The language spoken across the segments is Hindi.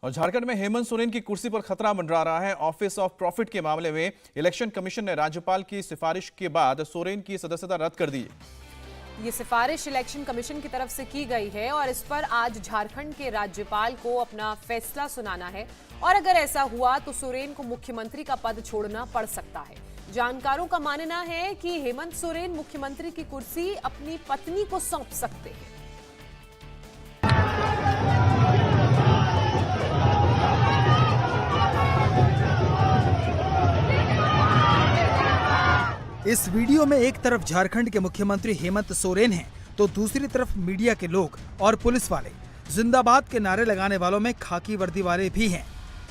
और झारखंड में हेमंत सोरेन की कुर्सी पर खतरा मंडरा रहा है। ऑफिस ऑफ प्रॉफिट के मामले में इलेक्शन कमीशन ने राज्यपाल की सिफारिश के बाद सोरेन की सदस्यता रद्द कर दी। ये सिफारिश इलेक्शन कमीशन की तरफ से की गई है और इस पर आज झारखंड के राज्यपाल को अपना फैसला सुनाना है और अगर ऐसा हुआ तो सोरेन को मुख्यमंत्री का पद छोड़ना पड़ सकता है। जानकारों का मानना है कि हेमंत सोरेन मुख्यमंत्री की कुर्सी अपनी पत्नी को सौंप सकते हैं। इस वीडियो में एक तरफ झारखंड के मुख्यमंत्री हेमंत सोरेन हैं, तो दूसरी तरफ मीडिया के लोग और पुलिस वाले। जिंदाबाद के नारे लगाने वालों में खाकी वर्दी वाले भी हैं।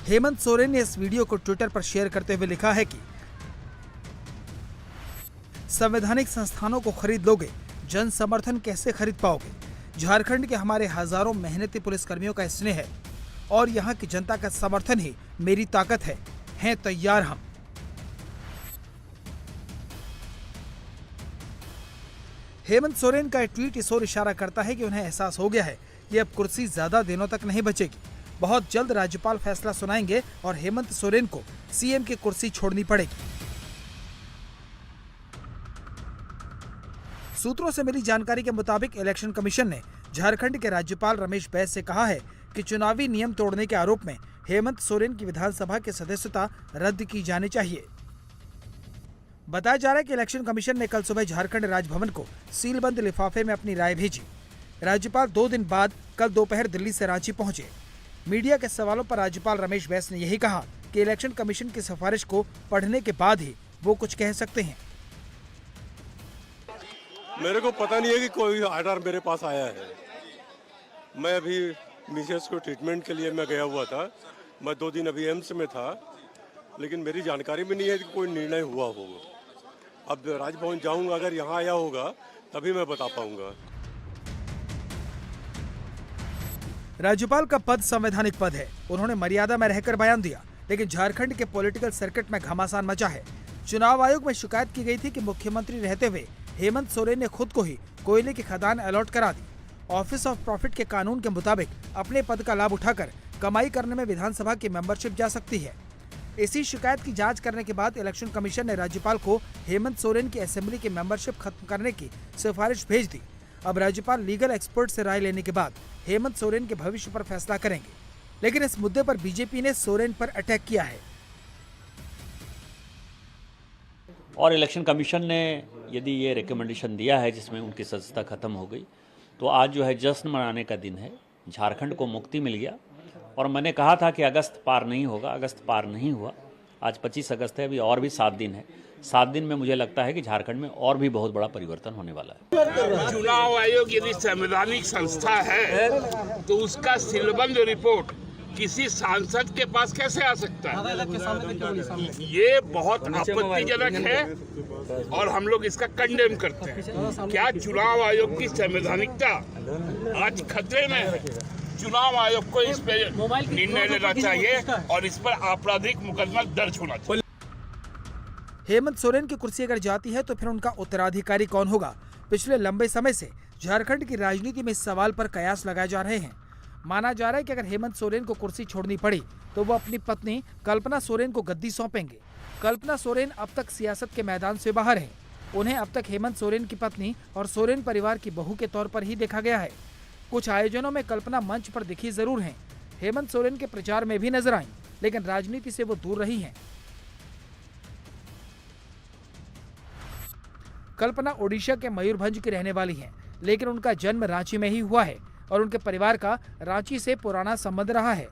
हेमंत सोरेन ने इस वीडियो को ट्विटर पर शेयर करते हुए लिखा है कि संवैधानिक संस्थानों को खरीद लोगे, जन समर्थन कैसे खरीद पाओगे। झारखंड के हमारे हजारों मेहनती पुलिसकर्मियों का स्नेह है और यहाँ की जनता का समर्थन ही मेरी ताकत है। हैं तैयार हम। हेमंत सोरेन का ट्वीट इस ओर इशारा करता है कि उन्हें एहसास हो गया है कि अब कुर्सी ज्यादा दिनों तक नहीं बचेगी। बहुत जल्द राज्यपाल फैसला सुनाएंगे और हेमंत सोरेन को सीएम की कुर्सी छोड़नी पड़ेगी। सूत्रों से मिली जानकारी के मुताबिक इलेक्शन कमीशन ने झारखंड के राज्यपाल रमेश बैस से कहा है कि चुनावी नियम तोड़ने के आरोप में हेमंत सोरेन की विधानसभा की सदस्यता रद्द की जानी चाहिए। बताया जा रहा है कि इलेक्शन कमीशन ने कल सुबह झारखंड राजभवन को सीलबंद लिफाफे में अपनी राय भेजी। राज्यपाल 2 दिन बाद कल दोपहर दिल्ली से रांची पहुंचे। मीडिया के सवालों पर राज्यपाल रमेश बैस ने यही कहा कि इलेक्शन कमीशन की सिफारिश को पढ़ने के बाद ही वो कुछ कह सकते हैं। मेरे को पता नहीं है कि कोई ऑर्डर मेरे पास आया है। मैं अभी मिसेस को ट्रीटमेंट के लिए मैं गया हुआ था। मैं 2 दिन अभी एम्स में था, लेकिन मेरी जानकारी भी नहीं है कि कोई निर्णय हुआ होगा। अब राजभवन जाऊंगा, अगर यहाँ आया होगा तभी मैं बता पाऊंगा। राज्यपाल का पद संवैधानिक पद है। उन्होंने मर्यादा में रहकर बयान दिया, लेकिन झारखंड के पॉलिटिकल सर्किट में घमासान मचा है। चुनाव आयोग में शिकायत की गई थी कि मुख्यमंत्री रहते हुए हेमंत सोरेन ने खुद को ही कोयले की खदान अलॉट करा दी। ऑफिस ऑफ प्रॉफिट के कानून के मुताबिक अपने पद का लाभ उठाकर कमाई करने में विधानसभा की मेंबरशिप जा सकती है। इसी शिकायत की जांच करने के बाद इलेक्शन कमीशन ने राज्यपाल को हेमंत सोरेन की असेंबली की मेंबरशिप खत्म करने की सिफारिश भेज दी। अब राज्यपाल लीगल एक्सपर्ट से राय लेने के बाद हेमंत सोरेन के भविष्य पर फैसला करेंगे। लेकिन इस मुद्दे पर बीजेपी ने सोरेन पर अटैक किया है। और इलेक्शन कमीशन ने यदि ये रिकमेंडेशन दिया है जिसमें उनकी सदस्यता खत्म हो गई, तो आज जो है जश्न मनाने का दिन है। झारखंड को मुक्ति मिल गया और मैंने कहा था कि अगस्त पार नहीं होगा, अगस्त पार नहीं हुआ। आज 25 अगस्त है, अभी और भी 7 दिन है। 7 दिन में मुझे लगता है कि झारखंड में और भी बहुत बड़ा परिवर्तन होने वाला है। चुनाव आयोग यदि संवैधानिक संस्था है तो उसका सीलबंद रिपोर्ट किसी सांसद के पास कैसे आ सकता है? ये बहुत आपत्तिजनक है और हम लोग इसका कंडेम करते हैं। क्या चुनाव आयोग की संवैधानिकता आज खतरे में है? चुनाव आयोग को इस पे निर्णय लेना चाहिए और इस पर आपराधिक मुकदमा दर्ज होना चाहिए। हेमंत सोरेन की कुर्सी अगर जाती है तो फिर उनका उत्तराधिकारी कौन होगा? पिछले लंबे समय से झारखंड की राजनीति में इस सवाल पर कयास लगाए जा रहे हैं। माना जा रहा है कि अगर हेमंत सोरेन को कुर्सी छोड़नी पड़ी तो वो अपनी पत्नी कल्पना सोरेन को गद्दी सौंपेंगे। कल्पना सोरेन अब तक सियासत के मैदान से बाहर हैं। उन्हें अब तक हेमंत सोरेन की पत्नी और सोरेन परिवार की बहू के तौर पर ही देखा गया है। कुछ आयोजनों में कल्पना मंच पर दिखी जरूर हैं। हेमंत सोरेन के प्रचार में भी नजर आईं, लेकिन राजनीति से वो दूर रही हैं। कल्पना ओडिशा के मयूरभंज की रहने वाली हैं, लेकिन उनका जन्म रांची में ही हुआ है और उनके परिवार का रांची से पुराना संबंध रहा है।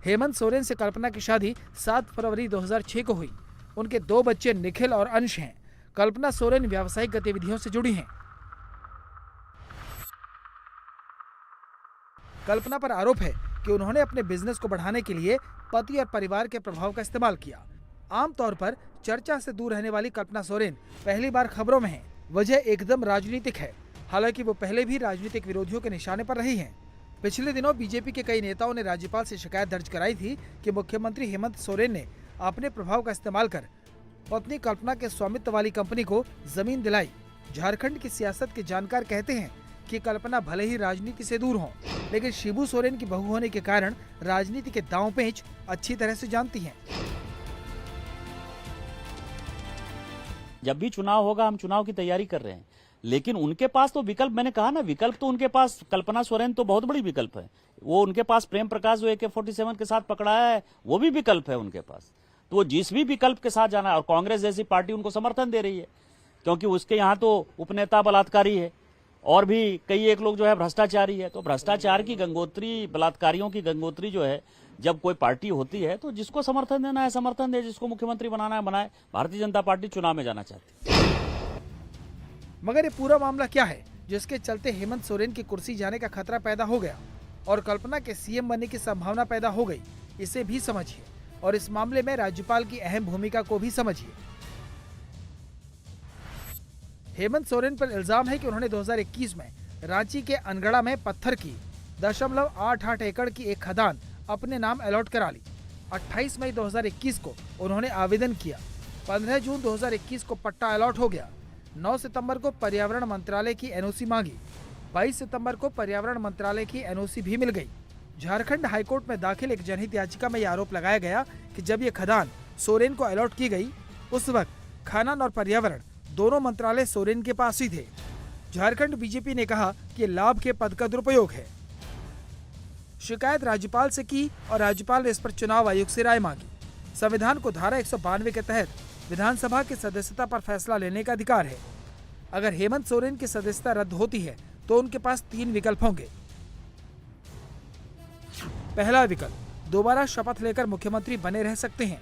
हेमंत सोरेन से कल्पना की शादी 7 फरवरी 2006 को हुई। उनके 2 बच्चे निखिल और अंश हैं। कल्पना सोरेन व्यावसायिक गतिविधियों से जुड़ी हैं। कल्पना पर आरोप है कि उन्होंने अपने बिजनेस को बढ़ाने के लिए पति और परिवार के प्रभाव का इस्तेमाल किया। आमतौर पर चर्चा से दूर रहने वाली कल्पना सोरेन पहली बार खबरों में हैं। वजह एकदम राजनीतिक है। हालांकि वो पहले भी राजनीतिक विरोधियों के निशाने पर रही हैं। पिछले दिनों बीजेपी के कई नेताओं ने राज्यपाल से शिकायत दर्ज कराई थी कि मुख्यमंत्री हेमंत सोरेन ने अपने प्रभाव का इस्तेमाल कर पत्नी कल्पना के स्वामित्व वाली कंपनी को जमीन दिलाई। झारखंड की सियासत के जानकार कहते हैं कि कल्पना भले ही राजनीति से दूर हों, लेकिन शिबू सोरेन की बहू होने के कारण राजनीति के दांव पेंच अच्छी तरह से जानती हैं। जब भी चुनाव होगा हम चुनाव की तैयारी कर रहे हैं, लेकिन उनके पास तो विकल्प, मैंने कहा ना, विकल्प तो उनके पास, कल्पना सोरेन तो बहुत बड़ी विकल्प है। वो उनके पास प्रेम प्रकाश जो AK-47 के साथ पकड़ाया है, वो भी विकल्प है उनके पास। तो वो जिस भी विकल्प के साथ जाना है, और कांग्रेस जैसी पार्टी उनको समर्थन दे रही है, क्योंकि उसके यहाँ तो उपनेता बलात्कारी है और भी कई एक लोग जो है भ्रष्टाचारी है। तो भ्रष्टाचार की गंगोत्री, बलात्कारियों की गंगोत्री जो है, जब कोई पार्टी होती है तो जिसको समर्थन देना है समर्थन दे, जिसको मुख्यमंत्री बनाना है बनाए। भारतीय जनता पार्टी चुनाव में जाना चाहती है। मगर ये पूरा मामला क्या है जिसके चलते हेमंत सोरेन की कुर्सी जाने का खतरा पैदा हो गया और कल्पना के सीएम बनने की संभावना पैदा हो गई, इसे भी समझिए और इस मामले में राज्यपाल की अहम भूमिका को भी समझिए। हेमंत सोरेन पर इल्जाम है कि उन्होंने 2021 में रांची के अनगढ़ा में पत्थर की 0.88 एकड़ की एक खदान अपने नाम अलॉट करा ली। 28 मई 2021 को उन्होंने आवेदन किया। 15 जून 2021 को पट्टा अलॉट हो गया। 9 सितंबर को पर्यावरण मंत्रालय की एनओसी मांगी। 22 सितंबर को पर्यावरण मंत्रालय की एनओसी भी मिल गई। झारखंड हाईकोर्ट में दाखिल एक जनहित याचिका में यह आरोप लगाया गया कि जब ये खदान सोरेन को अलॉट की गई, उस वक्त खनन और पर्यावरण दोनों मंत्रालय सोरेन के पास ही थे। झारखंड बीजेपी ने कहा कि लाभ के पद का दुरुपयोग है। शिकायत राज्यपाल से की और राज्यपाल ने इस पर चुनाव आयोग से राय मांगी। संविधान को धारा 192 के तहत विधानसभा की सदस्यता पर फैसला लेने का अधिकार है। अगर हेमंत सोरेन की सदस्यता रद्द होती है तो उनके पास 3 विकल्प होंगे। पहला विकल्प, दोबारा शपथ लेकर मुख्यमंत्री बने रह सकते हैं।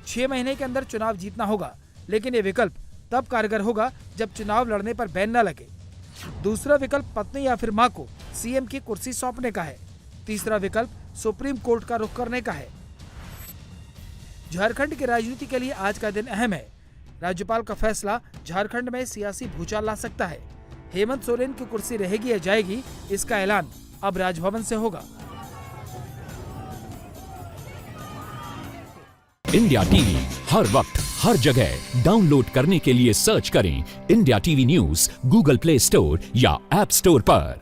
6 महीने के अंदर चुनाव जीतना होगा, लेकिन ये विकल्प तब कारगर होगा जब चुनाव लड़ने पर बैन न लगे। दूसरा विकल्प, पत्नी या फिर मां को सीएम की कुर्सी सौंपने का है। तीसरा विकल्प, सुप्रीम कोर्ट का रुख करने का है। झारखंड की राजनीति के लिए आज का दिन अहम है। राज्यपाल का फैसला झारखंड में सियासी भूचाल ला सकता है। हेमंत सोरेन की कुर्सी रहेगी या जाएगी, इसका ऐलान अब राजभवन से होगा। इंडिया टीवी हर वक्त हर जगह डाउनलोड करने के लिए सर्च करें India TV news Google play store या ऐप स्टोर पर।